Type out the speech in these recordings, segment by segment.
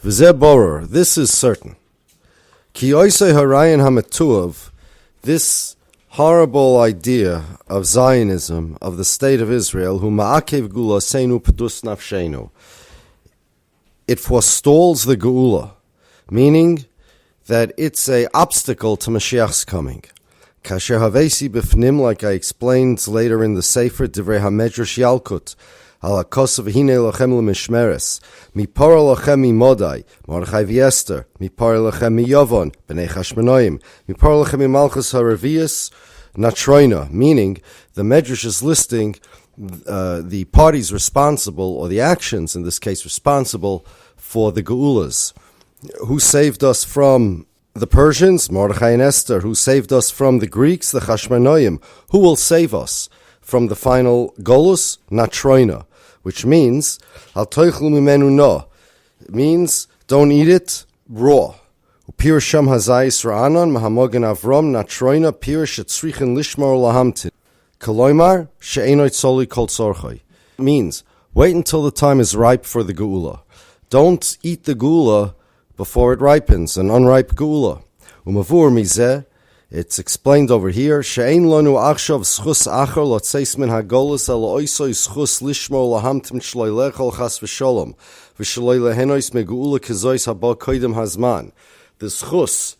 V'zeh borer, this is certain. Ki oisei harayan hametuav, this horrible idea of Zionism, of the state of Israel, hu ma'akev gula seinu pedus nafshenu, it forestalls the geula, meaning that it's an obstacle to Mashiach's coming. Kasher havesi b'fnim, like I explained later in the Sefer, Divrei HaMedrash Yalkut, al hakosav hine lochem lemishmeres, mipara lochem mimodai, Mordechai v'Esther, mipara lochem miyavon, b'nei Chashmonaim, mipara lochem mimalchus haravias, natroina, meaning the Medrash is listing the parties responsible, or the actions in this case responsible for the geulas. Who saved us from the Persians? Mordechai and Esther. Who saved us from the Greeks? The Chashmonaim. Who will save us from the final golus? Natroina, which means al toichlu mimenu no. It means don't eat it raw. Upir sham hazayis ra'anon mahamogen avrom natroina pirish etzrichen lishmor lahamtin. Koloimar she'enoit soli kol tzorchoi. Means wait until the time is ripe for the geula. Don't eat the geula before it ripens, an unripe geula. Umavur mizeh, it's explained over here, she'ein lonu achshav schus acher lotzeis min hagolus el oisoi schus lishmo lahamtim shloi lechol chas v'sholom v'shloi lehenois me geula kezois haba koidem hazman. The schus,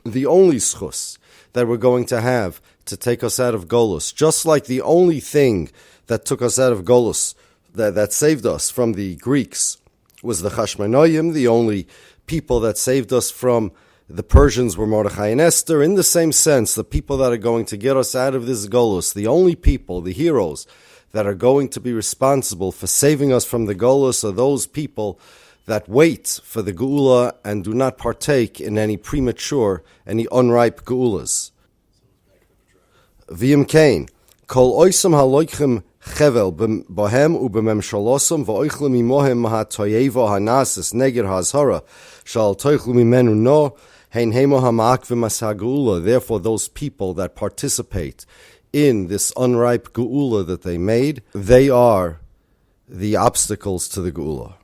the only schus that we're going to have to take us out of golus, just like the only thing that took us out of golus, that saved us from the Greeks, was the Chashmonaim. The only people that saved us from the Persians were Mordechai and Esther. In the same sense, the people that are going to get us out of this golus, the only people, the heroes that are going to be responsible for saving us from the golus, are those people that wait for the geula and do not partake in any premature, any unripe geulas. V'im kain, kol oisam haloichem chevel bohem ubememshalosam v'oichlem imohem ha'toyeva ha'nasis neger ha'azhara shal toichlu mimenu no hein hemo ha'ma'akvim as-ha'geula. Therefore, those people that participate in this unripe geula that they made, they are the obstacles to the geula.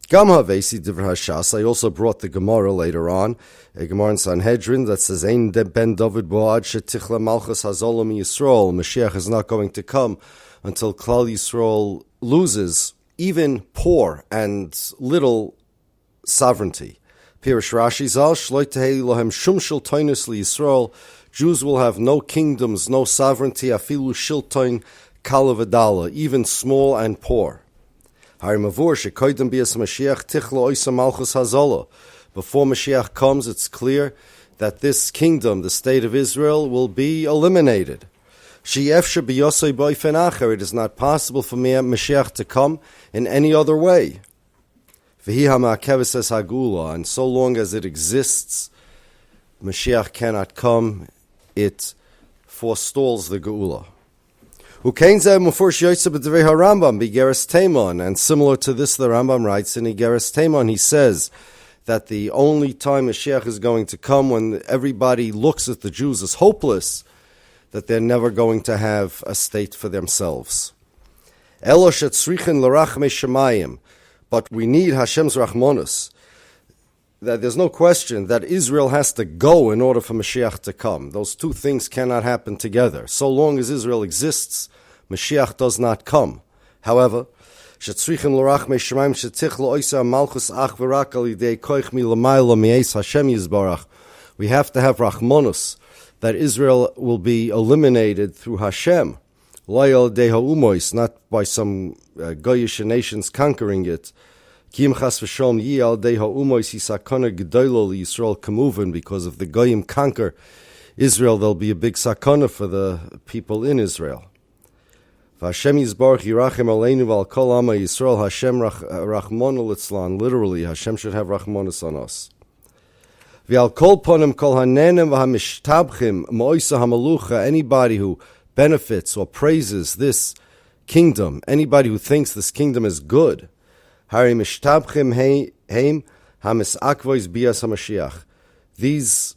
Gam havesi divrei hashas. I also brought the Gemara later on, a Gemara in Sanhedrin that says, Ein ben David boad shetichla malchus hazolam Yisrael. Mashiach is not going to come until Klal Yisrael loses even poor and little sovereignty. Pirish Rashi zal shloi tehei lohem shum shiltoinus liYisrael. Jews will have no kingdoms, no sovereignty, afilu shiltoin kalavadala, even small and poor. Before Mashiach comes, it's clear that this kingdom, the state of Israel, will be eliminated. It is not possible for Mashiach to come in any other way. And so long as it exists, Mashiach cannot come. It forestalls the Geula. And similar to this, the Rambam writes in Igeres Teimon, he says that the only time Mashiach is going to come when everybody looks at the Jews as hopeless, that they're never going to have a state for themselves. But we need Hashem's Rachmanus. That there's no question that Israel has to go in order for Mashiach to come. Those two things cannot happen together. So long as Israel exists, Mashiach does not come. However, we have to have Rachmanus, that Israel will be eliminated through Hashem, not by some Goyish nations conquering it. Because if the Goyim conquer Israel, there'll be a big sakana for the people in Israel. Hashem Yisbarach Yirachem Aleinu Val Kol Ama Yisrael. Hashem Rachmonu Litzlan. Literally, Hashem should have Rachmanus on us. V'al Kol Ponim Kol Hanenem V'Hamishtabchim Moisa Hamalucha. Anybody who benefits or praises this kingdom, anybody who thinks this kingdom is good, Hari Mishtabchim Heim Hamisakvois Bias HaMashiach. These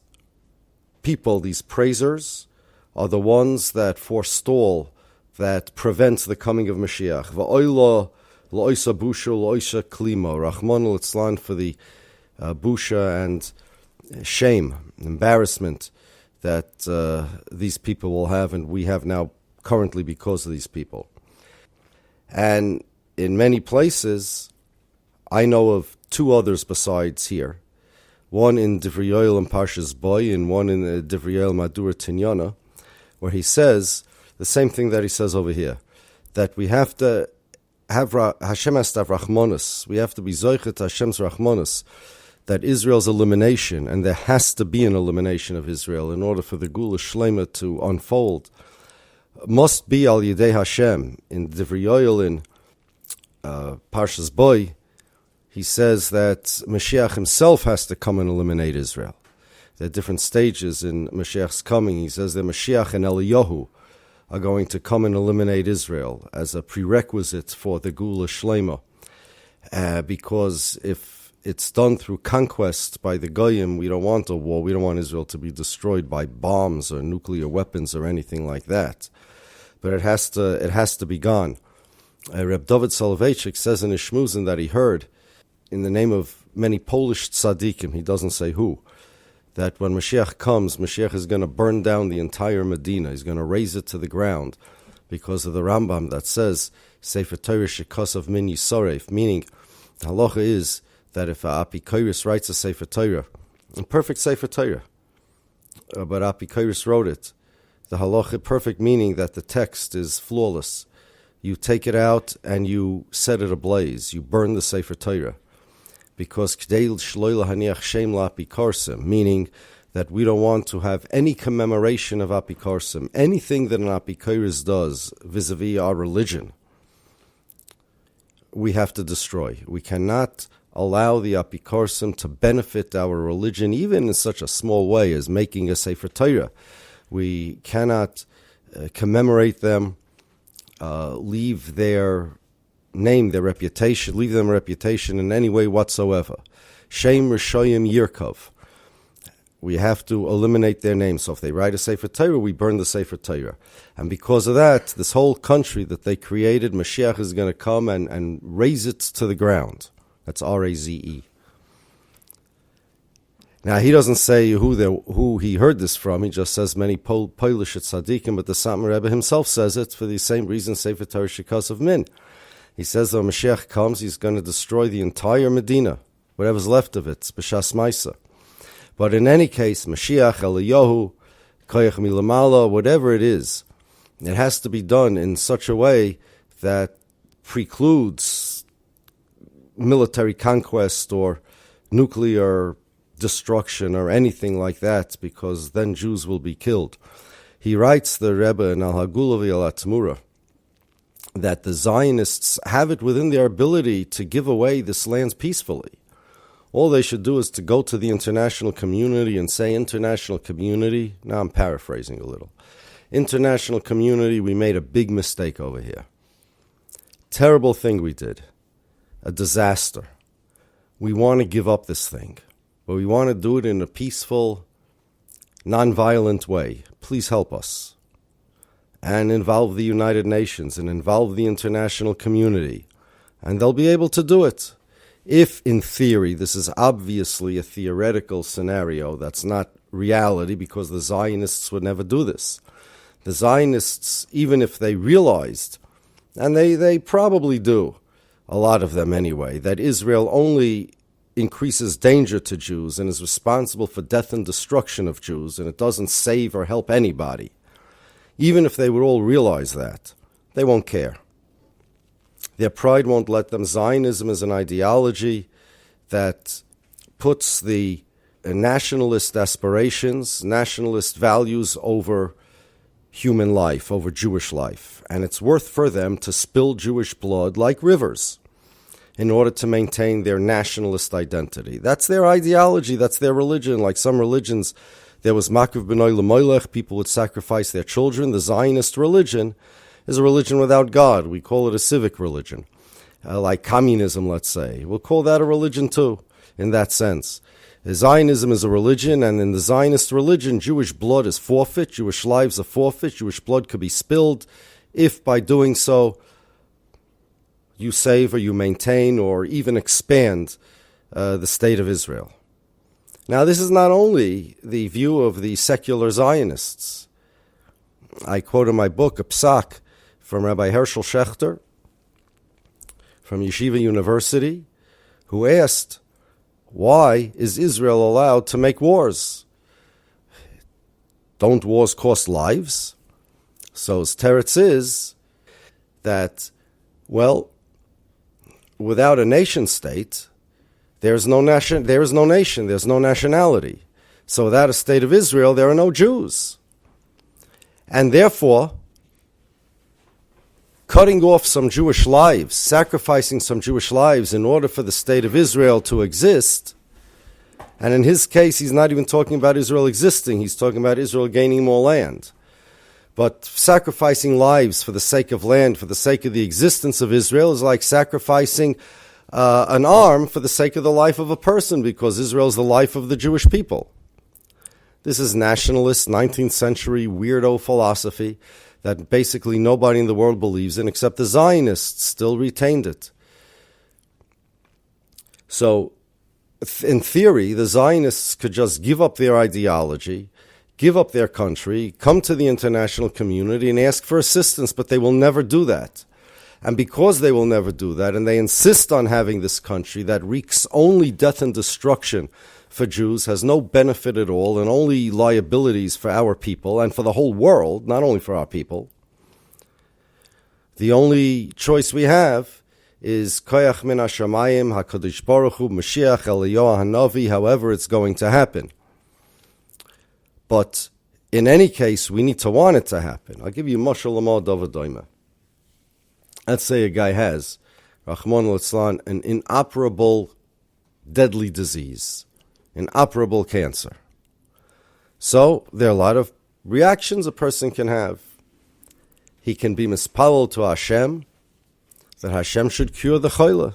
people, these praisers, are the ones that forestall, that prevents the coming of Mashiach. V'oilo lo'isa bushu lo'isa klima. Rachmanu litzlan, for the busha and shame, embarrassment that these people will have, and we have now currently because of these people. And in many places, I know of two others besides here. One in Divrei Yoel and Parshas Boy, and one in Divrei Yoel Madur Tinyana, where he says the same thing that he says over here, that we have to have Hashem has to have Rachmanis. We have to be Zoichet Hashem's Rachmanis, that Israel's elimination, and there has to be an elimination of Israel in order for the Gula Shlema to unfold, must be Al Yedei Hashem. In Divrei Yoel in Parshas Boy, he says that Mashiach himself has to come and eliminate Israel. There are different stages in Mashiach's coming. He says that Mashiach and Eliyahu are going to come and eliminate Israel as a prerequisite for the Gula Shlema. Because if it's done through conquest by the Goyim, we don't want a war. We don't want Israel to be destroyed by bombs or nuclear weapons or anything like that. But it has to be gone. Reb David Soloveitchik says in his Shmuzin that he heard, in the name of many Polish tzaddikim, he doesn't say who, that when Mashiach comes, Mashiach is going to burn down the entire Medina. He's going to raze it to the ground because of the Rambam that says, Sefer Torah shekosov min yisoref, meaning the halacha is that if a Apikoris writes a Sefer Torah, a perfect Sefer Torah, but Apikoris wrote it, the halacha, perfect meaning that the text is flawless. You take it out and you set it ablaze. You burn the Sefer Torah. Because k'dei shloila haniach shem la'apikorsim, meaning that we don't want to have any commemoration of apikorsim, anything that an apikoris does vis-a-vis our religion, we have to destroy. We cannot allow the apikorsim to benefit our religion, even in such a small way as making a Sefer Torah. We cannot commemorate them, leave their name, their reputation, leave them a reputation in any way whatsoever. Shem Rishoyim Yirkov. We have to eliminate their names. So if they write a Sefer Torah, we burn the Sefer Torah. And because of that, this whole country that they created, Mashiach is going to come and raze it to the ground. That's R-A-Z-E. Now, he doesn't say who he heard this from. He just says many Polish tzaddikim, but the Satmar Rebbe himself says it for the same reason, Sefer Torah Shekosov Min. He says that when Mashiach comes, he's going to destroy the entire Medina, whatever's left of it, B'shas Maisa. But in any case, Mashiach, Eliyahu, Koyach Milamala, whatever it is, it has to be done in such a way that precludes military conquest or nuclear destruction or anything like that, because then Jews will be killed. He writes, the Rebbe in Al-Hagulavi Al-Atmura, that the Zionists have it within their ability to give away this land peacefully. All they should do is to go to the international community and say, international community, now I'm paraphrasing a little, international community, we made a big mistake over here. Terrible thing we did. A disaster. We want to give up this thing, but we want to do it in a peaceful, non-violent way. Please help us. And involve the United Nations and involve the international community. And they'll be able to do it. If, in theory, this is obviously a theoretical scenario, that's not reality, because the Zionists would never do this. The Zionists, even if they realized, and they probably do, a lot of them anyway, that Israel only increases danger to Jews and is responsible for death and destruction of Jews, and it doesn't save or help anybody. Even if they would all realize that, they won't care. Their pride won't let them. Zionism is an ideology that puts the nationalist aspirations, nationalist values over human life, over Jewish life. And it's worth for them to spill Jewish blood like rivers in order to maintain their nationalist identity. That's their ideology, that's their religion. Like some religions, there was Makiv B'nai L'Moilech, people would sacrifice their children. The Zionist religion is a religion without God. We call it a civic religion. Like communism, let's say. We'll call that a religion too, in that sense. Zionism is a religion, and in the Zionist religion, Jewish blood is forfeit, Jewish lives are forfeit, Jewish blood could be spilled if by doing so you save or you maintain or even expand the state of Israel. Now, this is not only the view of the secular Zionists. I quote in my book a psak from Rabbi Herschel Schechter from Yeshiva University, who asked, why is Israel allowed to make wars? Don't wars cost lives? So his teretz is that, well, without a nation state, there is no nation, there's no nationality. So without a state of Israel, there are no Jews. And therefore, cutting off some Jewish lives, sacrificing some Jewish lives in order for the state of Israel to exist, and in his case, he's not even talking about Israel existing, he's talking about Israel gaining more land. But sacrificing lives for the sake of land, for the sake of the existence of Israel, is like sacrificing an arm for the sake of the life of a person, because Israel is the life of the Jewish people. This is nationalist, 19th century weirdo philosophy that basically nobody in the world believes in except the Zionists still retained it. So, in theory, the Zionists could just give up their ideology, give up their country, come to the international community and ask for assistance, but they will never do that. And because they will never do that, and they insist on having this country that wreaks only death and destruction for Jews, has no benefit at all, and only liabilities for our people and for the whole world, not only for our people, the only choice we have is Koyach min hashamayim, HaKadosh Baruch Hu, Mashiach, Eliyahu Hanavi, however it's going to happen. But in any case, we need to want it to happen. I'll give you Mashal Lamar David Doima. Let's say a guy has, Rahman al-Islam, an inoperable, deadly disease, inoperable cancer. So there are a lot of reactions a person can have. He can be mispalel to Hashem, that Hashem should cure the chayla,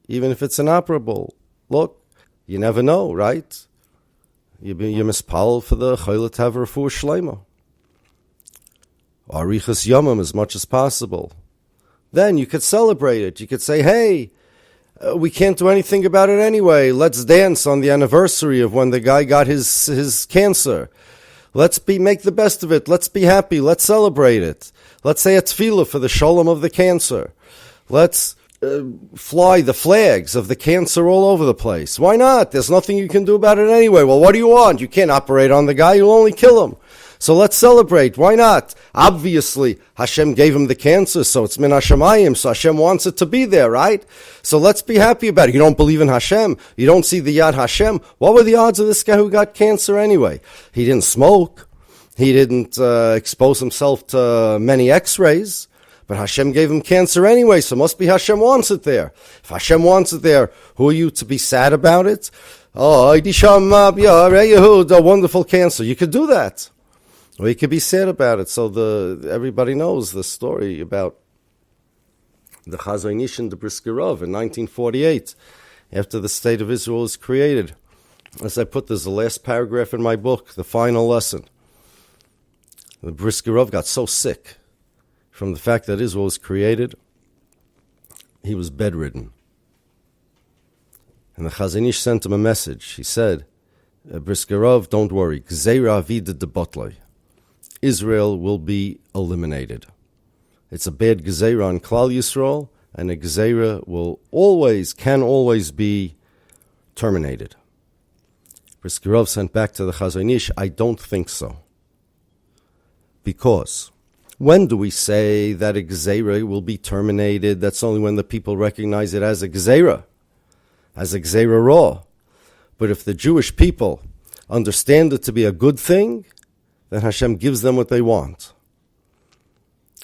even if it's inoperable. Look, you never know, right? You're mispalel for the chayla to have a refuah shleima. Arichas yomim as much as possible. Then you could celebrate it. You could say, hey, we can't do anything about it anyway. Let's dance on the anniversary of when the guy got his cancer. Let's make the best of it. Let's be happy. Let's celebrate it. Let's say a tefillah for the shalom of the cancer. Let's fly the flags of the cancer all over the place. Why not? There's nothing you can do about it anyway. Well, what do you want? You can't operate on the guy. You'll only kill him. So let's celebrate. Why not? Obviously, Hashem gave him the cancer, so it's min hashamayim, so Hashem wants it to be there, right? So let's be happy about it. You don't believe in Hashem. You don't see the Yad Hashem. What were the odds of this guy who got cancer anyway? He didn't smoke. He didn't expose himself to many x-rays. But Hashem gave him cancer anyway, so must be Hashem wants it there. If Hashem wants it there, who are you to be sad about it? Oh, a wonderful cancer. You could do that. Or you could be sad about it. So everybody knows the story about the Chazon Ish and the Brisker Rov in 1948, after the State of Israel was created. As I put, there's the last paragraph in my book, the final lesson. The Brisker Rov got so sick from the fact that Israel was created, he was bedridden. And the Chazon Ish sent him a message. He said, Brisker Rov, don't worry, Gzeira Avida de Botloi. Israel will be eliminated. It's a bad Gezeira on Klal Yisrael, and a Gezeira can always be terminated. Brisker Rov sent back to the Chazon Ish, I don't think so. Because when do we say that a Gezeira will be terminated? That's only when the people recognize it as a Gezeira Raw. But if the Jewish people understand it to be a good thing, then Hashem gives them what they want.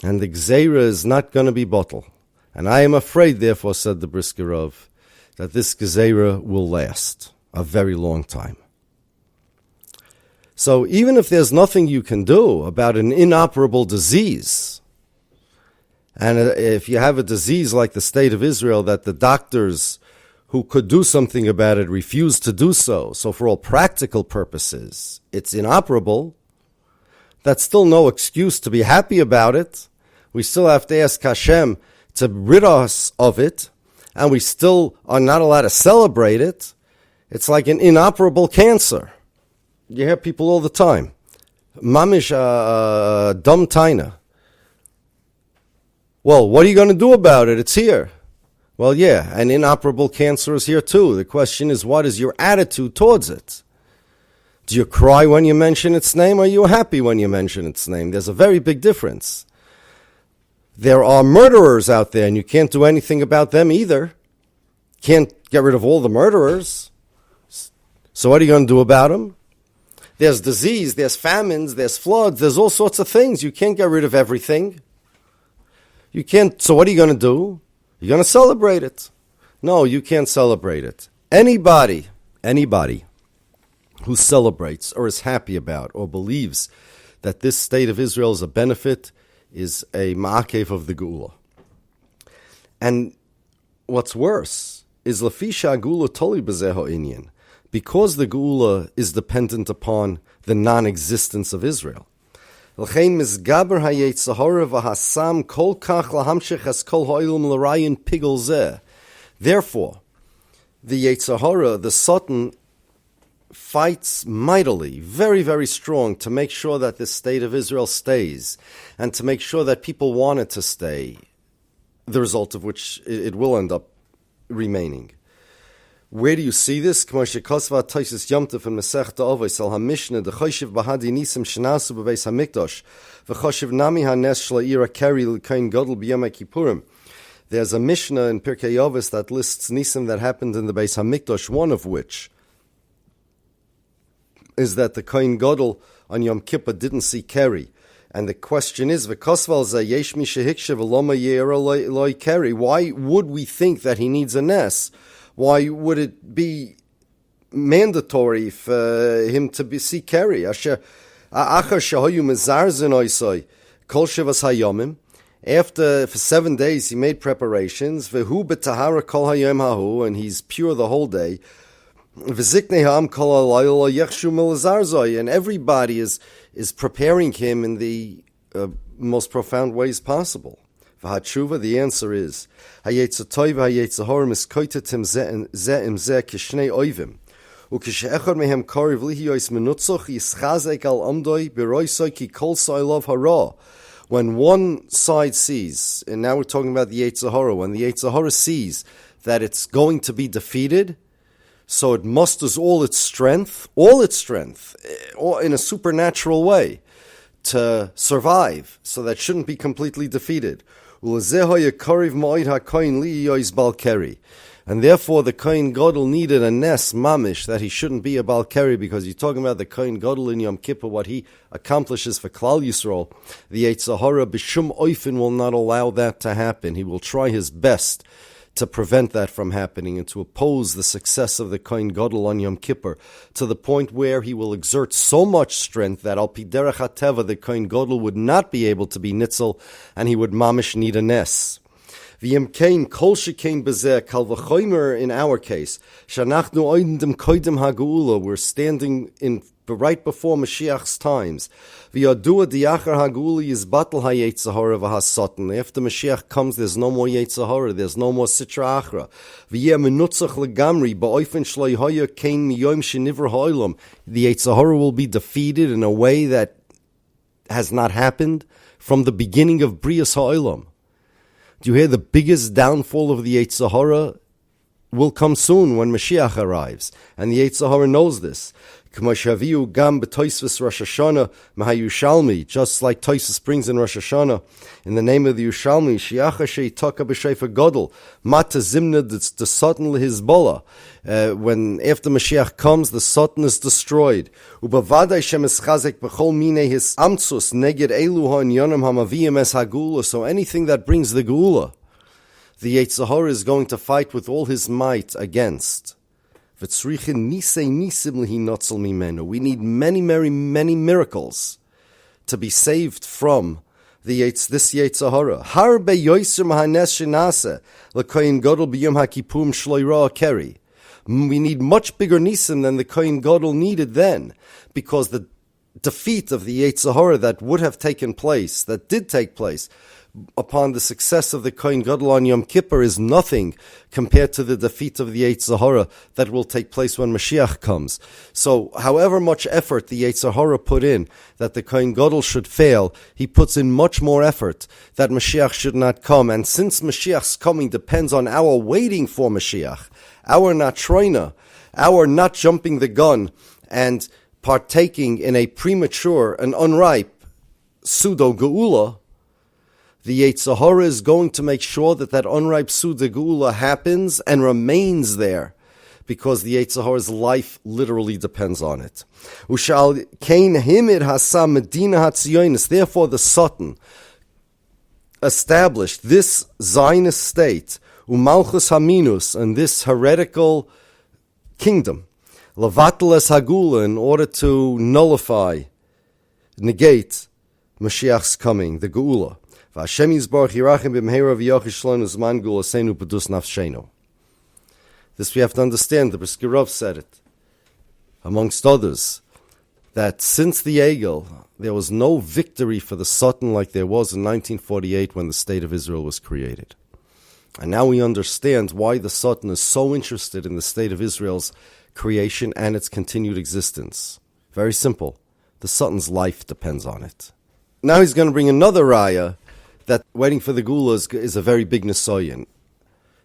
And the Gzeira is not going to be bottle. And I am afraid, therefore, said the Brisker Rov, that this Gzeira will last a very long time. So even if there's nothing you can do about an inoperable disease, and if you have a disease like the state of Israel that the doctors who could do something about it refuse to do so, so for all practical purposes, it's inoperable, that's still no excuse to be happy about it. We still have to ask Hashem to rid us of it, and we still are not allowed to celebrate it, it's like an inoperable cancer. You hear people all the time. Mamish dum taina. Well, what are you going to do about it? It's here. Well, yeah, an inoperable cancer is here too. The question is, what is your attitude towards it? Do you cry when you mention its name, or are you happy when you mention its name? There's a very big difference. There are murderers out there, and you can't do anything about them either. Can't get rid of all the murderers. So what are you going to do about them? There's disease, there's famines, there's floods, there's all sorts of things. You can't get rid of everything. You can't. So what are you going to do? You're going to celebrate it. No, you can't celebrate it. Anybody who celebrates or is happy about or believes that this state of Israel is a benefit is a ma'akev of the Geula. And what's worse is lafisha Geula toli b'zeho inyan, because the Geula is dependent upon the non-existence of Israel. L'chein mizgaber hayetzahara v'hasam kol kach lahamshech es kol ha'ilum l'rayin pigel zeh. Therefore, the Yetzirah, the Satan, fights mightily, very, very strong, to make sure that the state of Israel stays, and to make sure that people want it to stay, the result of which it will end up remaining. Where do you see this? K'mo shekosva Taisus Yomtov in Masechta Avos al HaMishnah dechoshev bahadi nisim shenasu b'beis HaMikdash v'choshev nami hanes shle'ira keri l'kain gadol b'yom HaKippurim. There's a Mishnah in Pirkei Avos that lists nisim that happened in the Beis HaMikdash, one of which is that the Kohen Gadol on Yom Kippur didn't see Keri. And the question is, why would we think that he needs a nes? Why would it be mandatory for him to see Keri? After for 7 days he made preparations, and he's pure the whole day. And everybody is preparing him in the most profound ways possible. The answer is when one side sees, and now we're talking about the Yetzirah, when the Yetzirah sees that it's going to be defeated, so it musters all its strength, or in a supernatural way, to survive, so that shouldn't be completely defeated. And therefore the Kohen Gadol needed a nes mamish, that he shouldn't be a Balkeri, because you're talking about the Kohen Gadol in Yom Kippur, what he accomplishes for Klal Yisrael. The Yetzirah b'shum oifin will not allow that to happen. He will try his best to prevent that from happening and to oppose the success of the Kohen Gadol on Yom Kippur, to the point where he will exert so much strength that al pi derech hateva the Kohen Gadol would not be able to be nitzel, and he would mamish need a nes. V'yem kein kol shekein bezeh kal v'chomer in our case shanachnu oidem koidem hageula, we're standing in right before Mashiach's times. V'yadua diachar haguli is batal hayetzahara v'hasatan. After Mashiach comes, there's no more Yetzirah, there's no more Sitra Achra. V'yeh menutzach legamri ba'oifen shloi hoya kein miyom shenivra ha'olam. The Yetzirah will be defeated in a way that has not happened from the beginning of Brias ha'olam. Do you hear? The biggest downfall of the Yetzirah will come soon when Mashiach arrives, and the Yetzirah knows this. Just like Tosfos brings in Rosh Hashanah, in the name of the Yushalmi, the Satan Hizbollah. When after Mashiach comes, the Satan is destroyed. So anything that brings the Geula, the Yetzirah is going to fight with all his might against. We need many miracles to be saved from this Yetzirah. Harbe yoiser mahanes shenase l'kohen gadol b'yom hakippum shloira keri. We need much bigger nisim than the Kohen Gadol needed then, because the defeat of the Yetzirah that would have taken place, that did take place, upon the success of the Kohen Gadol on Yom Kippur is nothing compared to the defeat of the Yetzer Hara that will take place when Mashiach comes. So however much effort the Yetzer Hara put in that the Kohen Gadol should fail, he puts in much more effort that Mashiach should not come. And since Mashiach's coming depends on our waiting for Mashiach, our not troina, our not jumping the gun and partaking in a premature and unripe pseudo-geula, the Yetzer Hara is going to make sure that that unripe pseudo-geula happens and remains there, because the Yetzer Hara's life literally depends on it. Ushal kein himid hasam medina hatzionis. Therefore, the Satan established this Zionist state, umalchus haminus, and this heretical kingdom, lavatel es hagula, in order to nullify, negate Mashiach's coming, the geula. V'Hashem yizbarach yirachim b'mheira v'yochish shlonu zman gulasenu b'dus nafshenu. This we have to understand. The Brisker Rav said it, amongst others, that since the Egel, there was no victory for the Satan like there was in 1948 when the State of Israel was created. And now we understand why the Satan is so interested in the State of Israel's creation and its continued existence. Very simple. The Satan's life depends on it. Now he's going to bring another raya that waiting for the Gula is a very big Nisayan.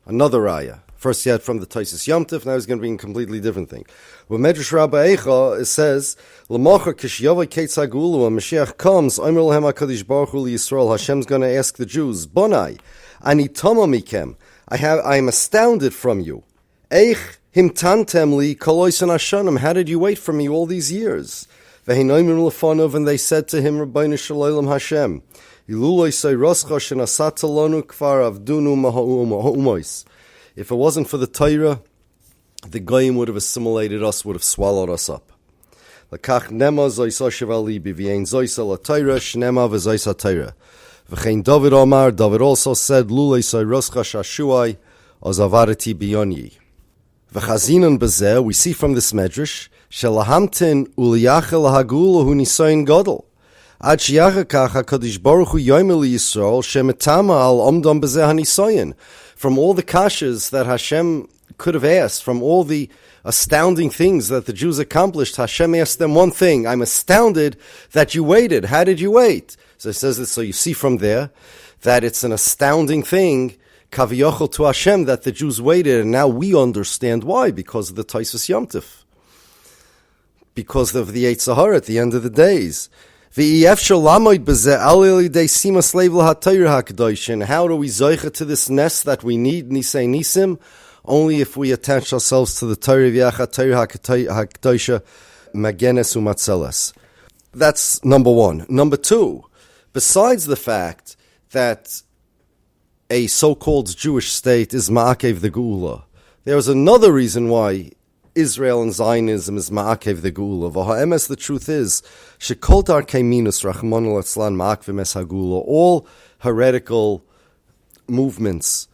Another raya. First he had from the Taisus Yom Tov, now he's going to bring a completely different thing. When Medrash Rabbi Eicha, it says, L'mocher k'shiyavai ketz hagula, when Mashiach comes, Omer Lahem HaKadosh Baruch Hu Yisrael, Hashem's going to ask the Jews, Bonai, ani tama mikem, I am astounded from you. Eich himtantem li koloisen hashanim, how did you wait for me all these years? V'heinoimim lefanov, and they said to him, Rabbeinu Shalom Hashem, Iluloi seiroscha shenasata lonu kvar avdunu maha'umois. If it wasn't for the Torah, the Goyim would have assimilated us, would have swallowed us up. L'kach nema zoisa shevali b'v'yein zoisa la Torah, shnema v'zoisa Torah. V'chein David Omar, David also said, Lulei seiroscha shashuai, ozavareti biyonyi. V'chazinon b'zeh, we see from this medrash, shelahamtin uliyachel hagula hu nisayin godel. Ad shiachakach HaKadosh Baruch Hu yoymel Yisrael shemetama al omdom b'zeh hanisayin. From all the kashas that Hashem could have asked, from all the astounding things that the Jews accomplished, Hashem asked them one thing: I'm astounded that you waited. How did you wait? So it says that. So you see from there that it's an astounding thing, kaviyochel to Hashem, that the Jews waited, and now we understand why, because of the Taisus Yom Tov, because of the Yetzer Hara at the end of the days. And how do we zeicha to this nest that we need, Nisei Nisim? Only if we attach ourselves to the Torah V'yacha Torah HaKadoisha Magenes Umatzeles. That's number one. Number two, besides the fact that a so-called Jewish state is Ma'akev the Geula, there's another reason why Israel and Zionism is Ma'akev the Geula. V'ha'emes, the truth is, Shekol darkei minus Rachmana litzlan Ma'akvim es hagula. All heretical movements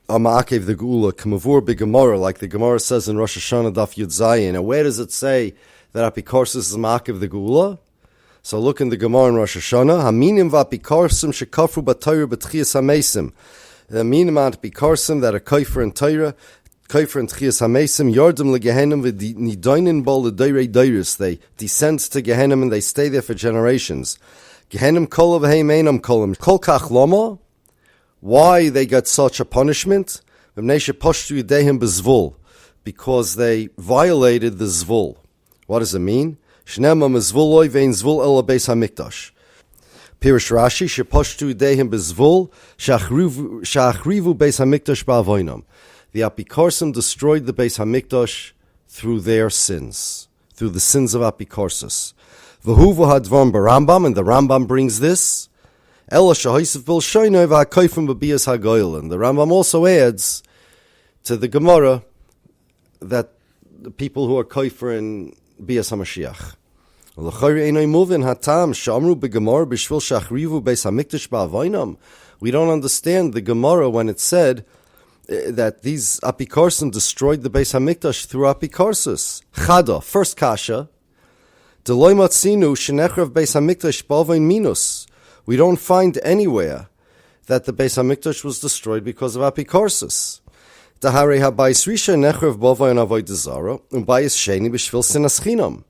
are Ma'akev the Geula. K'mavur b'Gemara, like the Gemara says in Rosh Hashanah Daf Yud Zayin. And where does it say that Apikorsus is Ma'akev the Geula? So look in the Gemara in Rosh Hashanah. Haminim v'Apikorsim shekafru b'Torah b'tchias hamesim. The minim Apikorsim that are kaifer in Torah, Kaifer and Tchias HaMesim, Yordam leGehenim v'Nidoinin bol l'Doirei Doiris. They descend to Gehenim and they stay there for generations. Gehenim kol v'heim einam kolim. Kol kach loma. Why they got such a punishment? Because they violated the Zvul. What does it mean? Shnema mezvuloi vein Zvul ela beis HaMikdash. Pirish Rashi, sheposhtu ydeihim bezvul, shachrivu beis HaMikdash ba'avoinam. The Apikorsim destroyed the Beis Hamikdash through their sins, through the sins of Apikorsus. V'huvu hadvam b'Rambam, and the Rambam brings this. Ela shahoysev bil shoynoi v'hakoyfim b'biyas hagoylan. The Rambam also adds to the Gemara that the people who are koyfer in biyas hamashiach. L'chayri einoi muvin hatam shamru b'Gemara b'shvil shachrivu Beis Hamikdash ba'avoinam. We don't understand the Gemara when it said that these Apikorsim destroyed the Beis Hamikdash through Apikorsus. Chada, first kasha. Deloy matzinu shenechrav Beis Hamikdash b'avoin minus. We don't find anywhere that the Beis HaMikdash was destroyed because of apikorsis. Dahare habayis risha nechrev bovay and avodah zara, and bayis sheni b'shvil sinas chinam.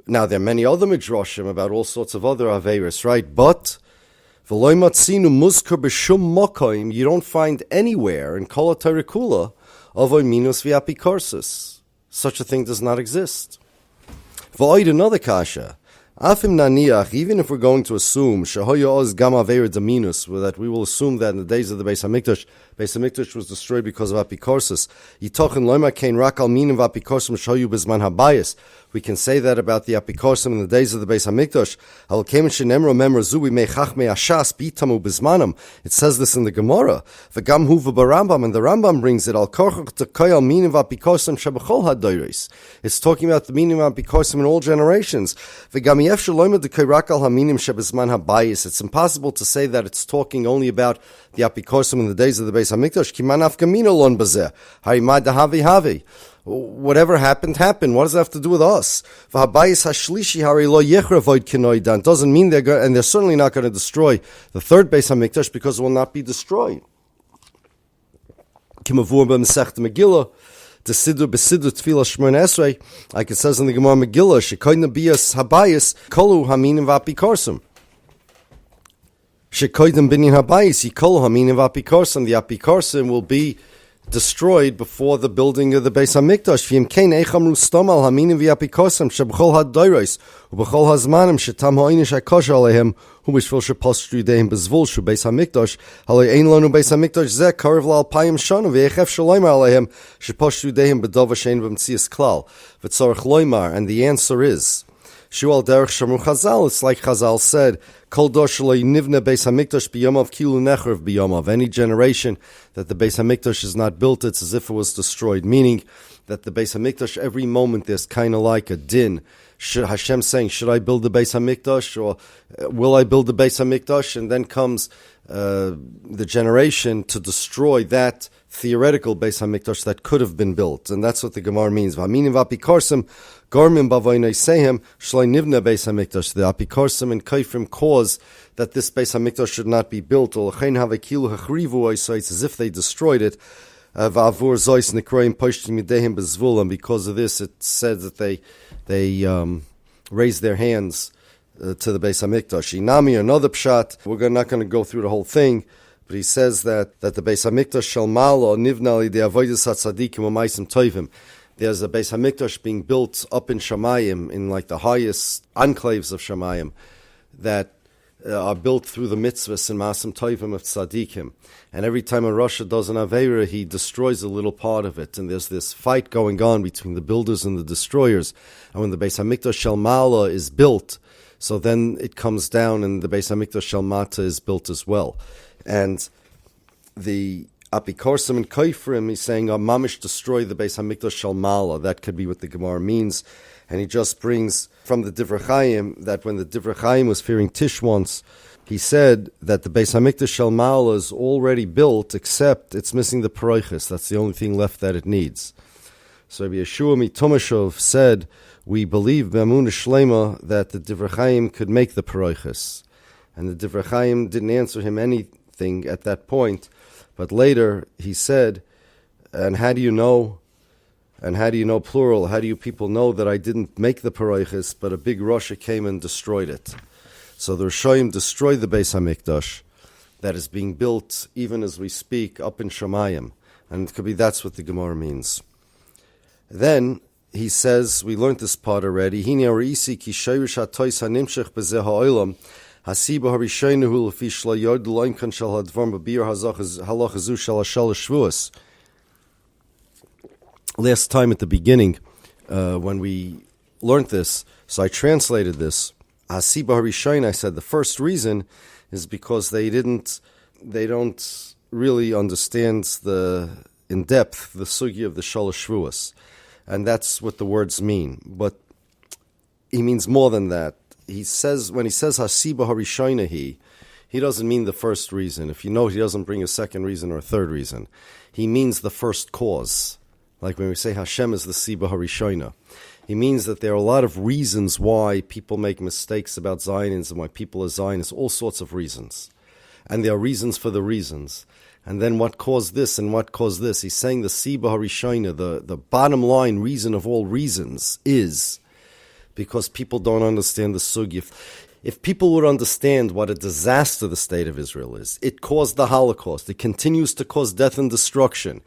Now, there are many other midrashim about all sorts of other averis, right? But v'loy matzinu muzkar b'shum mokoim, you don't find anywhere in Kol HaTorah Kula avoy minus v'apikorsis. Such a thing does not exist. V'oid another kasha. Afim naniach, even if we're going to assume shehoya oz gam aveir daminus, that we will assume that in the days of the Beis HaMikdash was destroyed because of apikorsis. Yitochen loima kein rak al minim v'apikorsim shehoyu bezman habayis. We can say that about the apikorsim in the days of the Beis HaMikdash. Al kemen shenemro memra zui mechach me'ashas bitamu bezmanam. It says this in the Gemara. V'gam hu v'barambam, and the Rambam brings it al korchach tekoy al minim v'apikorsim shebechol hadoyres. It's talking about the minim v'apikorsim in all generations. V'gam yef shaloima dekoy rak al haminim shebezman habayis. It's impossible to say that it's talking only about the apikorsim in the days of the Beis HaMikdash. Kiman afkamino lon bazeh. Harimad havi havi. Whatever happened. What does it have to do with us? Doesn't mean they're going, and they're certainly not going to destroy the third Beis HaMikdash because it will not be destroyed. Like it says in the Gemara Megillah, Shekoidna bias habayis kolu haminim v'apikorsim. Shekoidna binyan habayis yikolu haminim v'apikorsim. The apikorsim will be destroyed before the building of the Beis HaMikdash. V'im kein eichamru stomal haminim v'apikorsim sheb'chol hadoros u'b'chol hazmanim shetam ha'inish ha'kosher alehem hu b'shvil shepostru deim b'zvul shu Beis HaMikdash haloi ein lanu Beis HaMikdash zeh karev la'alpayim shana v'echef shaloimar alehem shepostru deim b'dov ha'shein v'mtzias klal v'tzorach loimar. And the answer is Shual derech shamru Chazal. It's like Chazal said, Kol dor shelo nivna Beis HaMikdash b'yomav kilu nechrev b'yomav. Any generation that the Beis HaMikdash is not built, it's as if it was destroyed. Meaning that the Beis HaMikdash, every moment there's kind of like a din. Hashem saying, should I build the Beis HaMikdash, or will I build the Beis HaMikdash? And then comes the generation to destroy that theoretical Beis HaMikdash that could have been built. And that's what the Gemara means. V'aminim v'apikorsim Gormim bavoynei sehem shloi nivna Beis HaMikdash. The apikorsim and kaifrim cause that this Beis HaMikdash should not be built. Olachein havekilu hachrivu oisais, as if they destroyed it. Va'avur zois nekroim poshtim yidehim bezvulam. Because of this, it said that they raised their hands to the Beis HaMikdash. Inami, another pshat. We're not going to go through the whole thing, but he says that the Beis HaMikdash shel malo nivna li de avodas hatzadikim u'maisim toivim. There's a Beis HaMikdash being built up in Shamayim, in like the highest enclaves of Shamayim, that are built through the mitzvahs and Maasim Tovim of Tzadikim. And every time a Rasha does an Aveira, he destroys a little part of it. And there's this fight going on between the builders and the destroyers. And when the Beis HaMikdash Shel Ma'ala is built, so then it comes down and the Beis HaMikdash Shel Mata is built as well. And the Apikorsim and Kaifrim, he's saying, Mamish destroy the Beis HaMikdash Shel Ma'ala. That could be what the Gemara means. And he just brings from the Divrei Chaim that when the Divrei Chaim was fearing Tish once, he said that the Beis HaMikdash Shel Ma'ala is already built, except it's missing the Paroiches. That's the only thing left that it needs. So Rabbi Yeshua Mitomashov said, we believe B'amunah Shlema that the Divrei Chaim could make the Paroiches. And the Divrei Chaim didn't answer him anything at that point. But later he said, and how do you know, plural, how do you people know that I didn't make the Paroiches, but a big Rasha came and destroyed it? So the Rishoyim destroyed the Beis HaMikdash that is being built, even as we speak, up in Shamayim. And it could be that's what the Gemara means. Then he says, we learned this part already, Hine Arisi ki shayrish hatois hanimshech bezeh ha'olam, hasiba harishoynehu lefi shla yod loinkan shel hadvarm babir halachazu shel hashal shvuas. Last time at the beginning, when we learned this, so I translated this. Hasiba harishoyn, I said the first reason is because they don't really understand in depth the sugi of the shalosh shvuas, and that's what the words mean. But he means more than that. He says when he says hasiba harishoyna, he doesn't mean the first reason. If you note, he doesn't bring a second reason or a third reason. He means the first cause. Like when we say Hashem is the Siba Harishoina, he means that there are a lot of reasons why people make mistakes about Zionism, why people are Zionists, all sorts of reasons. and there are reasons for the reasons. And then what caused this and what caused this? He's saying the Siba Harishayna, the bottom line reason of all reasons is because people don't understand the sugya. If people would understand what a disaster the state of Israel is, it caused the Holocaust, it continues to cause death and destruction,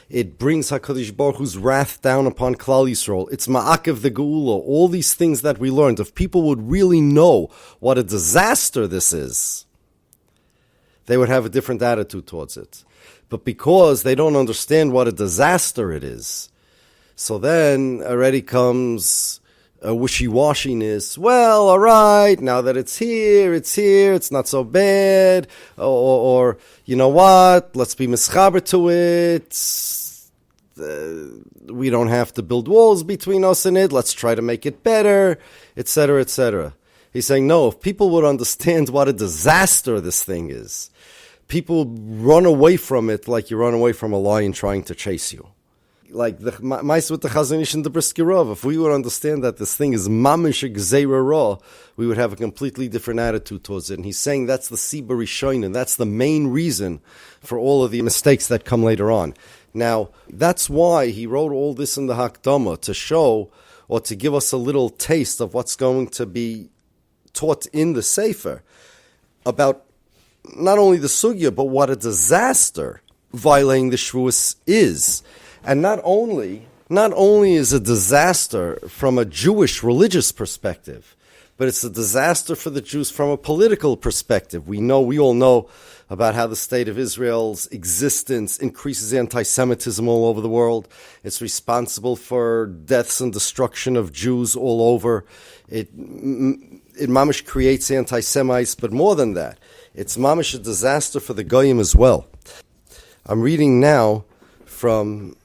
it brings HaKadosh Baruch Hu's wrath down upon Klal Yisrael, it's Ma'akev the Geula, all these things that we learned, if people would really know what a disaster this is, they would have a different attitude towards it. But because they don't understand what a disaster it is, so then already comes a wishy-washiness. Well, all right, now that it's here, it's not so bad. Or you know what, let's be mischaber to it. We don't have to build walls between us and it. Let's try to make it better, etc., etc. He's saying, no, if people would understand what a disaster this thing is, people run away from it like you run away from a lion trying to chase you. Like the mice with the Chazon Ish and the Briskirov, if we would understand that this thing is mamish gzeira ra, we would have a completely different attitude towards it. And he's saying that's the Siba Rishonim, and that's the main reason for all of the mistakes that come later on. Now, that's why he wrote all this in the Hakdama, to show or to give us a little taste of what's going to be taught in the Sefer about not only the sugya, but what a disaster violating the Shavuos is. And not only is a disaster from a Jewish religious perspective, but it's a disaster for the Jews from a political perspective. We all know about how the state of Israel's existence increases anti-Semitism all over the world. It's responsible for deaths and destruction of Jews all over. It mamish creates anti-Semites, but more than that, it's mamish a disaster for the Goyim as well. I'm reading now from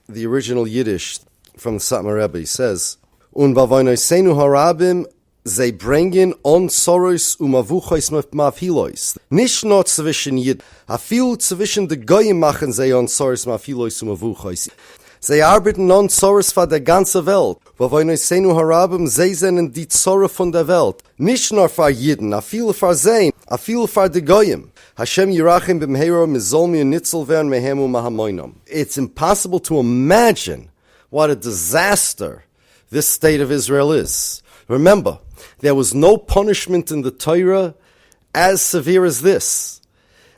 the original Yiddish from the Satmar Rebbe. He says, "Un bavonoseinu harabim ze bringen on soros umavuchos mafhilois. Nicht nur zwischen Yid, a viel zwischen de Goyim machen ze on soros mafhilois umavuchos. Ze arbeiten on soros für der ganze Welt. Bavonoseinu harabim ze zenen die Zora von der Welt. Nicht nur für Yidden, a viel für Zayn, a viel für de Goyim. Hashem Yirachim b'mheiro mizolmi unitzel v'en mehemu mahamoinam." It's impossible to imagine what a disaster this state of Israel is. Remember, there was no punishment in the Torah as severe as this.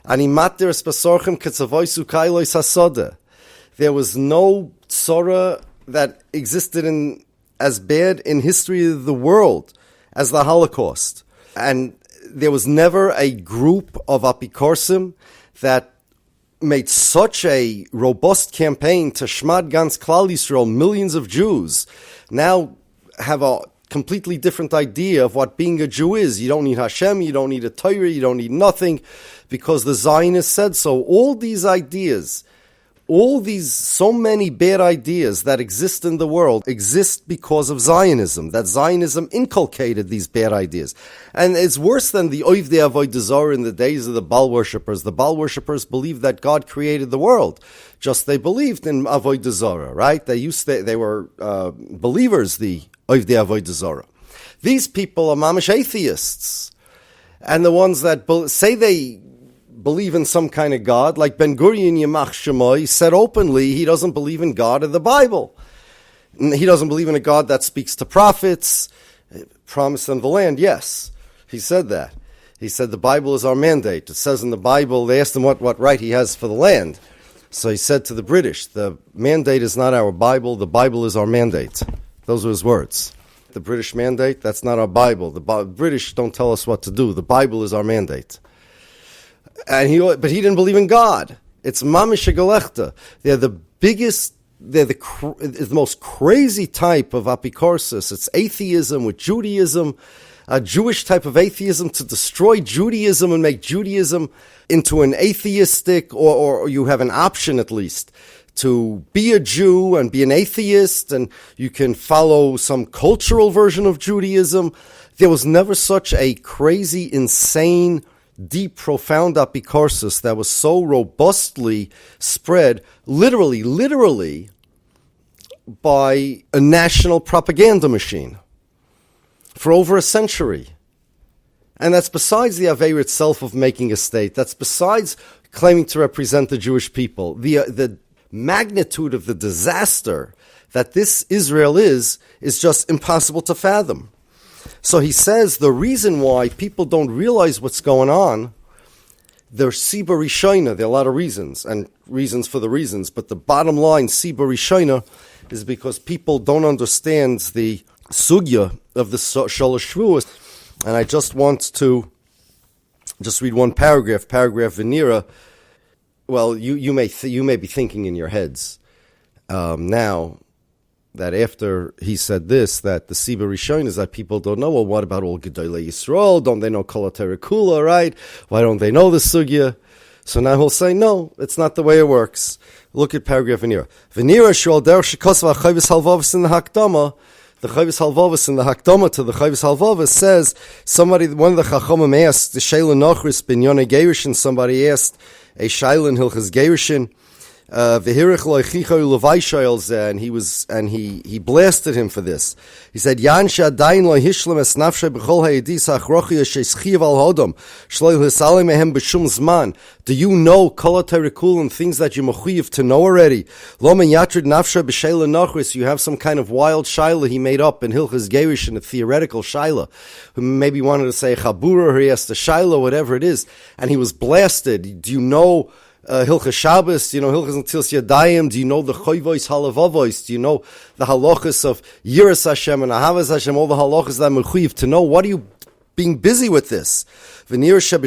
Ani mater es besorchem ketzavoisu kailois hasoda. There was no tzora that existed in as bad in history of the world as the Holocaust. And there was never a group of apikorsim that made such a robust campaign to shmad ganz Klal Yisrael. Millions of Jews now have a completely different idea of what being a Jew is. You don't need Hashem, you don't need a Torah, you don't need nothing, because the Zionists said so. All these ideas, so many bad ideas that exist in the world exist because of Zionism, that Zionism inculcated these bad ideas. And it's worse than the Oivdei Avodah Zarah in the days of the Baal worshippers. The Baal worshippers believed that God created the world. Just they believed in Avodah Zarah, right? They were believers, the Oivdei Avodah Zarah. These people are mamish atheists. And the ones that say they believe in some kind of God, like Ben Gurion Yamach Shemoy said openly he doesn't believe in God in the Bible. He doesn't believe in a God that speaks to prophets, promised them the land. Yes, he said that. He said the Bible is our mandate. It says in the Bible, they asked him what right he has for the land. So he said to the British, the mandate is not our Bible, the Bible is our mandate. Those were his words. The British mandate, that's not our Bible. The British don't tell us what to do. The Bible is our mandate. But he didn't believe in God. It's mamish galechta. They're the biggest, the most crazy type of apikorsis. It's atheism with Judaism, a Jewish type of atheism to destroy Judaism and make Judaism into an atheistic, or you have an option at least, to be a Jew and be an atheist, and you can follow some cultural version of Judaism. There was never such a crazy, insane, deep, profound apikorsis that was so robustly spread, literally, by a national propaganda machine for over a century. And that's besides the Aveira itself of making a state. That's besides claiming to represent the Jewish people. The magnitude of the disaster that this Israel is just impossible to fathom. So he says the reason why people don't realize what's going on, there's Siba Rishona. There are a lot of reasons, and reasons for the reasons, but the bottom line, Siba Rishona, is because people don't understand the sugya of the Shalosh Shvuos. And I just want to just read one paragraph Venera. Well, you may be thinking in your heads now that after he said this, that the Siba Rishon is that people don't know, well, what about all Gedolei Yisrael? Don't they know Kol HaTorah, right? Why don't they know the Sugya? So now he'll say, no, it's not the way it works. Look at paragraph Venera. Venera Shual Derech Shekosva HaChavos Halvavos in the Hakdama. The Chavos Halvavos in the Hakdama to the Chavos Halvavos says, one of the Chachamim asked, the Sheila Nochris bin Yonah Gerishin, somebody asked a Sheila in Hilchas Gerishin, and he blasted him for this. He said, "Yan shadayin lo hishlam es nafshe b'chol hayedis hachrochi yesheschiv al hodom shloil hisalim mehem b'shum zman." Do you know kol haterikul and things that you mechuyev to know already? Lo men yatrid nafshe b'sheila nachris. You have some kind of wild shaila he made up in Hilchas Gerish, in a theoretical shaila, who maybe wanted to say chabura, or he asked a shaila, whatever it is, and he was blasted. Do you know Hilchas Shabbos? Do you know Hilchas Netilas Yadayim? Do you know the Choyvois Halavavois? Do you know the halachas of Yiras Hashem and Ahavas Hashem? All the halachas that mechuyev to know. What are you being busy with this? And therefore,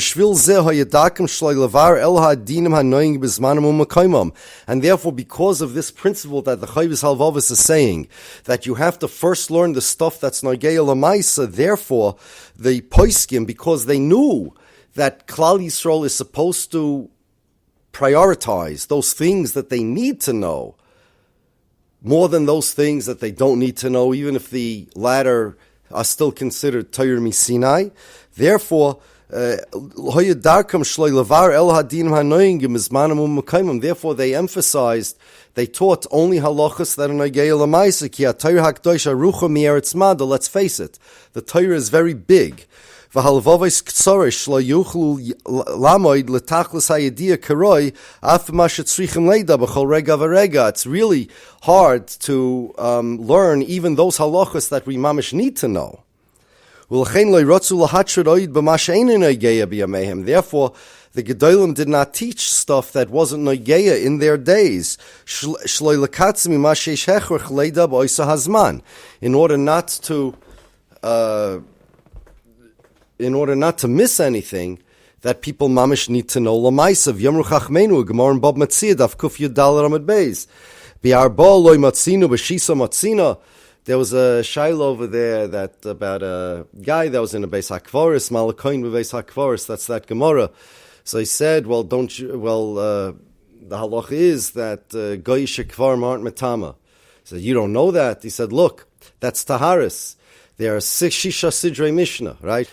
because of this principle that the Chavos Halvavos is saying, that you have to first learn the stuff that's Nogeya Lamaisa, therefore, the Poiskim, because they knew that Klal Yisrael is supposed to prioritize those things that they need to know more than those things that they don't need to know, even if the latter are still considered Torah Misinai. Therefore, therefore they emphasized, they taught only halachas that are Nogeya Lamaisa, ki ha-Torah hakdosha rucha mi'eretz mada. Let's face it, the Torah is very big. It's really hard to learn even those halachas that we mamish need to know. Therefore, the Gedolim did not teach stuff that wasn't Nogeya in their days, in order not to miss anything that people mamish need to know. L'maisav Yomru Chachmenu Gemara in Bab Matzia Daf Kuf Yud Daled Amud Beis Bi'ar Bo Loy Matzinu B'Shisa Matzina. There was a shaila over there that about a guy that was in a Beis HaKvaris, Malakoin Beis HaKvaris. That's that Gemara. So he said, well, the halach is that Goyish Kvarim aren't metama. He said, you don't know that? He said, look, that's Taharis. There are 6 Shisha Sidrei Mishnah, right?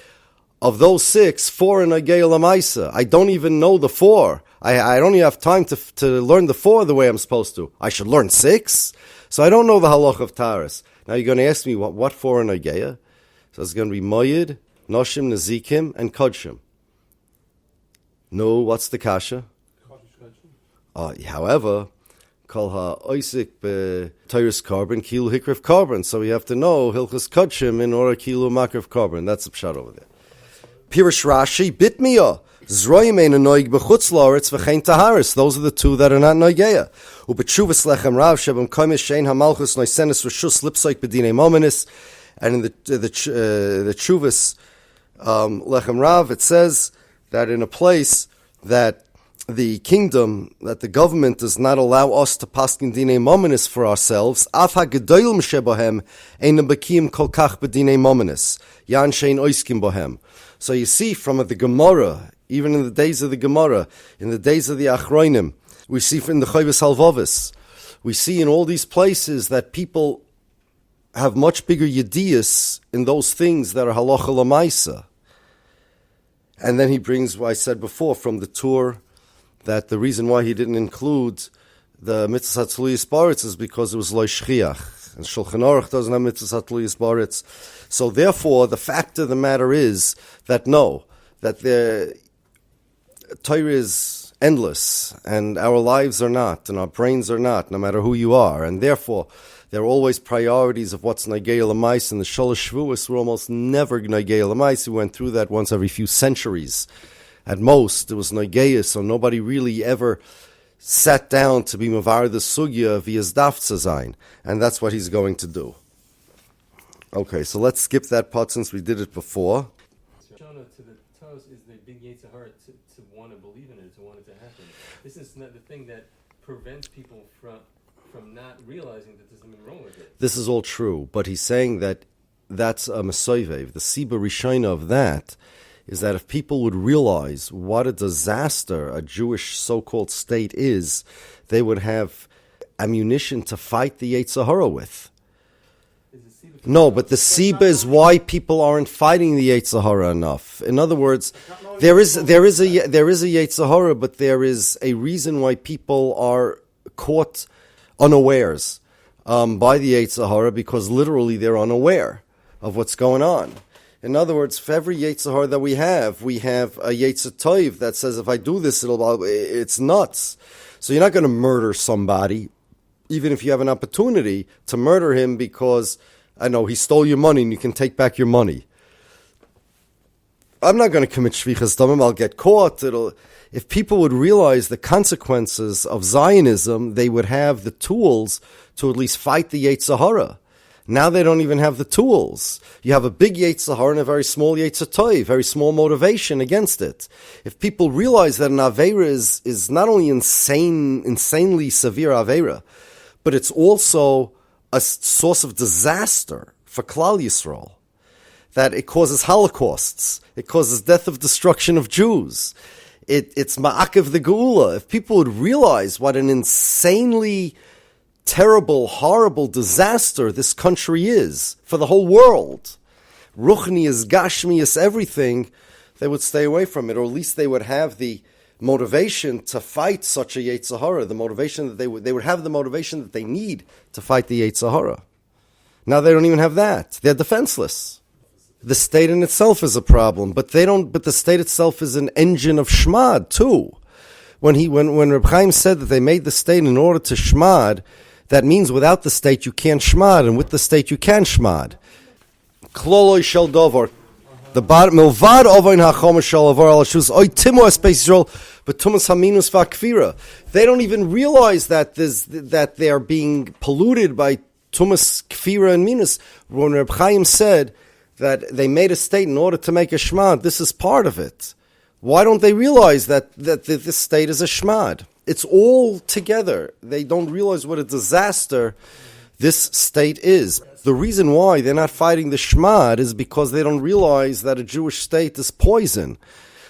Of those 6, 4 are Nogeya Lamaisa. I don't even know the 4. I don't even have time to learn the 4 the way I'm supposed to. I should learn 6? So I don't know the halach of Taharis. Now you're going to ask me, what 4 are Nogeya? So it's going to be Moyed, Noshim, Nezikim, and Kodshim. No, what's the kasha? However, Kol ha-oisik be-Tyrus carbon, kilu hikrif carbon. So we have to know Hilchas Kodshim in order kilu makrif carbon. That's the pshat over there. Pirush Rashi, Bitmiya. Zroyim ein noig b'chutz la'aretz v'chein taharis. Those are the 2 that are not noigeya. Ubetshuvas lechem rav shebem koimish shein hamalchus noisenis reshus lipsoik b'dinei momenis. And in the Tshuvas lechem rav, it says that in a place that the kingdom, that the government does not allow us to paskin dinei momenis for ourselves, af ha-gedolim shebohem einam bekim kol kach b'dinei momenis. Yan shein oiskim bohem. So you see from the Gemara, even in the days of the Gemara, in the days of the Achroinim, we see from the Chovos Halvavos, we see in all these places that people have much bigger yediyas in those things that are halacha l'maisa. And then he brings what I said before from the tour, that the reason why he didn't include the mitzvah tzluyas baritz is because it was lo shchiach. And Shulchan Aruch doesn't have mitzvahs hatluyas baritz. So therefore, the fact of the matter is that no, that the Torah is endless, and our lives are not, and our brains are not, no matter who you are. And therefore, there are always priorities of what's Nagei L'Mais, and the Sholosh Shvuos were almost never Nagei L'Mais. We went through that once every few centuries. At most, it was Nagei, so nobody really ever sat down to be Mavar the Sugya via Zdaf Zayin, and that's what he's going to do. Okay, so let's skip that part since we did it before. Shona to the toes is the big Yetzer Hara to want to believe in it, to want it to happen. This is not the thing that prevents people from not realizing that there's something wrong with it. This is all true, but he's saying that that's a Mesoivev. The Siba Rishona of that is that if people would realize what a disaster a Jewish so-called state is, they would have ammunition to fight the Yetzer Hara with. No, but the Siba is why people aren't fighting the Yetzer Hara enough. In other words, there is a Yetzer Hara, but there is a reason why people are caught unawares by the Yetzer Hara, because literally they're unaware of what's going on. In other words, for every Yetzer Hara that we have a Yetzer Tov that says, if I do this, it's nuts. So you're not going to murder somebody, even if you have an opportunity to murder him because, I know, he stole your money and you can take back your money. I'm not going to commit Shvichas Damim, I'll get caught. If people would realize the consequences of Zionism, they would have the tools to at least fight the Yetzer Hara. Now they don't even have the tools. You have a big Yetzer Hara and a very small Yetzer Tov, very small motivation against it. If people realize that an Aveira is not only insanely severe Aveira, but it's also a source of disaster for Klal Yisrael, that it causes holocausts, it causes death of destruction of Jews, it's Ma'akev the Geula. If people would realize what an insanely terrible, horrible disaster this country is for the whole world, Ruchni is Gashmi is everything, they would stay away from it, or at least they would have the motivation to fight such a Yetzer Hara, the motivation that they would have the motivation that they need to fight the Yetzer Hara. Now they don't even have that. They're defenseless. The state in itself is a problem, but the state itself is an engine of Shmad too. When Reb Chaim said that they made the state in order to Shmad, that means without the state you can't Shmad, and with the state you can Shmad. Kloloi shel dovar. The bar milvad ovain hachom shel avar al shus oy timo space Israel, but tumas haminus vakfira. They don't even realize that they are being polluted by tumas kfira and minus. When Reb Chaim said that they made a state in order to make a shmad, this is part of it. Why don't they realize that this state is a shmad? It's all together. They don't realize what a disaster this state is. The reason why they're not fighting the shmad is because they don't realize that a Jewish state is poison.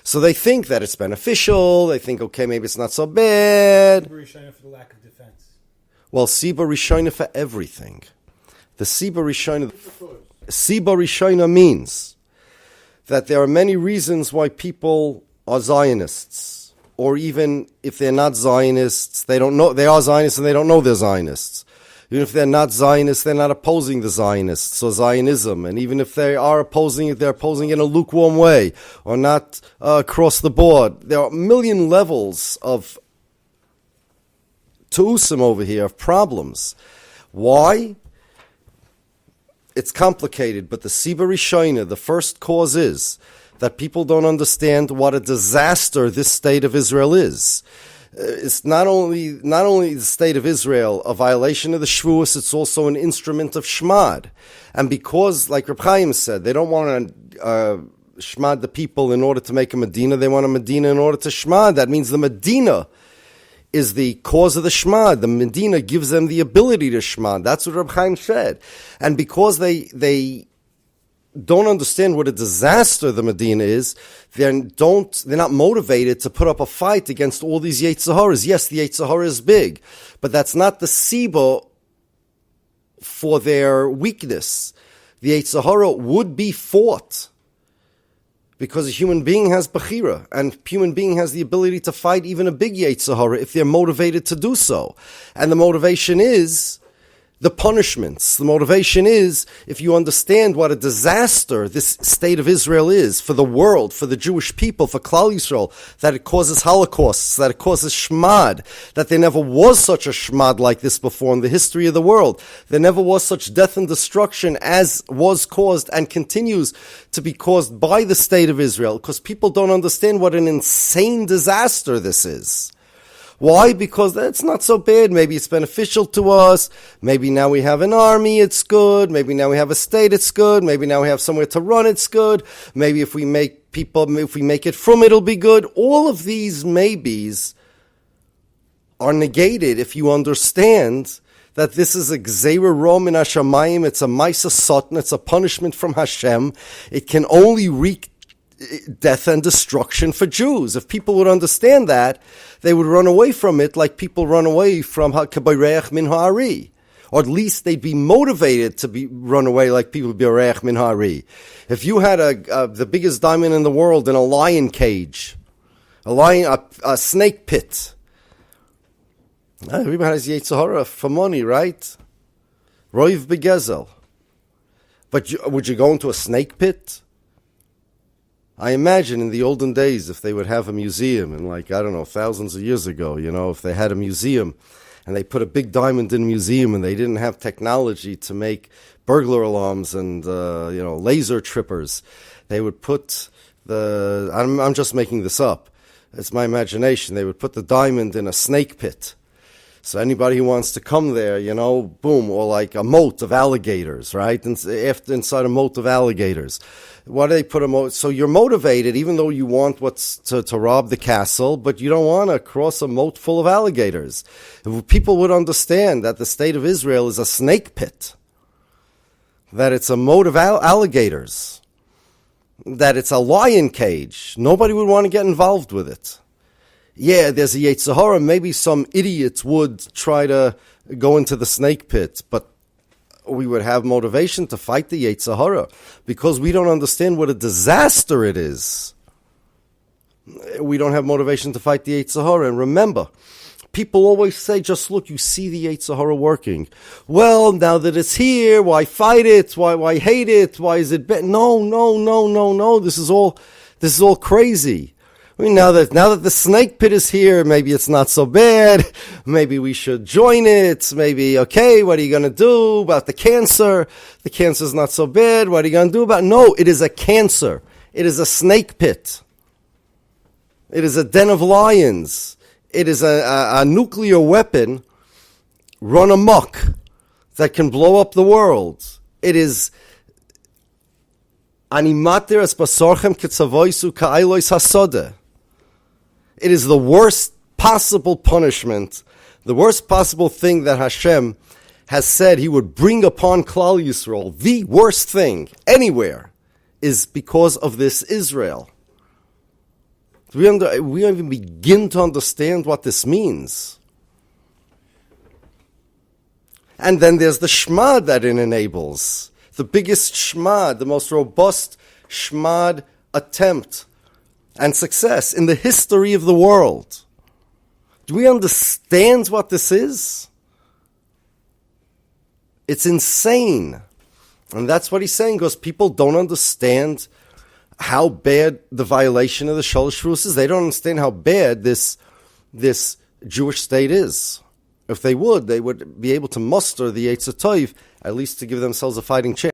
So they think that it's beneficial. They think, okay, maybe it's not so bad. Siba Rishona for the lack of defense. Well, Siba Rishona for everything. The Siba Rishona means that there are many reasons why people are Zionists. Or even if they're not Zionists, they don't know they are Zionists and they don't know they're Zionists. Even if they're not Zionists, they're not opposing the Zionists or Zionism. And even if they are opposing it, they're opposing it in a lukewarm way or not across the board. There are a million levels of tu'usim over here, of problems. Why? It's complicated, but the Siba Rishona, the first cause is that people don't understand what a disaster this state of Israel is. It's not only the state of Israel a violation of the Shavuos, it's also an instrument of Shmad. And because, like Reb Chaim said, they don't want to Shmad the people in order to make a Medina, they want a Medina in order to Shmad. That means the Medina is the cause of the Shmad. The Medina gives them the ability to Shmad. That's what Reb Chaim said. And because they don't understand what a disaster the Medina is, they're not motivated to put up a fight against all these Yetzer Haras. Yes, the Yetzer Hara is big, but that's not the Siba for their weakness. The Yetzer Hara would be fought because a human being has Bechira, and a human being has the ability to fight even a big Yetzer Hara if they're motivated to do so. And the motivation is the punishments. The motivation is, if you understand what a disaster this state of Israel is for the world, for the Jewish people, for Klal Yisrael, that it causes holocausts, that it causes shmad, that there never was such a shmad like this before in the history of the world. There never was such death and destruction as was caused and continues to be caused by the state of Israel, because people don't understand what an insane disaster this is. Why? Because that's not so bad. Maybe it's beneficial to us. Maybe now we have an army, it's good. Maybe now we have a state, it's good. Maybe now we have somewhere to run, it's good. Maybe if we make it from, it'll be good. All of these maybes are negated if you understand that this is a gzeira ra min hashamayim. It's a maisa satan. It's a punishment from Hashem. It can only wreak death and destruction for Jews. If people would understand that, they would run away from it like people run away from ha'kabayreach min ha'ari. Or at least they'd be motivated to run away like people bi'areach min ha'ari. If you had the biggest diamond in the world in a lion cage, a snake pit, everybody has yetzer hara for money, right? Roiv begezel. But would you go into a snake pit? I imagine in the olden days, if they would have a museum, and thousands of years ago, if they had a museum and they put a big diamond in a museum and they didn't have technology to make burglar alarms and, laser trippers, they would put I'm just making this up. It's my imagination. They would put the diamond in a snake pit. So anybody who wants to come there, boom, or like a moat of alligators, right? Inside a moat of alligators. Why do they put a moat? So you're motivated, even though you want to rob the castle, but you don't want to cross a moat full of alligators. If people would understand that the state of Israel is a snake pit, that it's a moat of alligators, that it's a lion cage, nobody would want to get involved with it. Yeah, there's a yetzer hara. Maybe some idiots would try to go into the snake pit, but we would have motivation to fight the yetzer hara because we don't understand what a disaster it is. We don't have motivation to fight the yetzer hara. And remember, people always say, just look, you see the yetzer hara working. Well, now that it's here, why fight it? Why hate it? Why is it bad? No. This is all crazy. I mean, now that the snake pit is here, maybe it's not so bad. Maybe we should join it. Maybe, okay, what are you going to do about the cancer? The cancer's not so bad. What are you going to do about it? No, it is a cancer. It is a snake pit. It is a den of lions. It is a nuclear weapon run amok that can blow up the world. It is animater es basorchem ketzavoisu ka'ailois hasodeh. It is the worst possible punishment, the worst possible thing that Hashem has said He would bring upon Klal Yisrael. The worst thing anywhere is because of this Israel. We don't even begin to understand what this means. And then there's the shmad that it enables. The biggest shmad, the most robust shmad attempt and success in the history of the world. Do we understand what this is? It's insane. And that's what he's saying, because people don't understand how bad the violation of the Shalosh Shvuos is. They don't understand how bad this Jewish state is. If they would be able to muster the Yetzer Tov, at least to give themselves a fighting chance.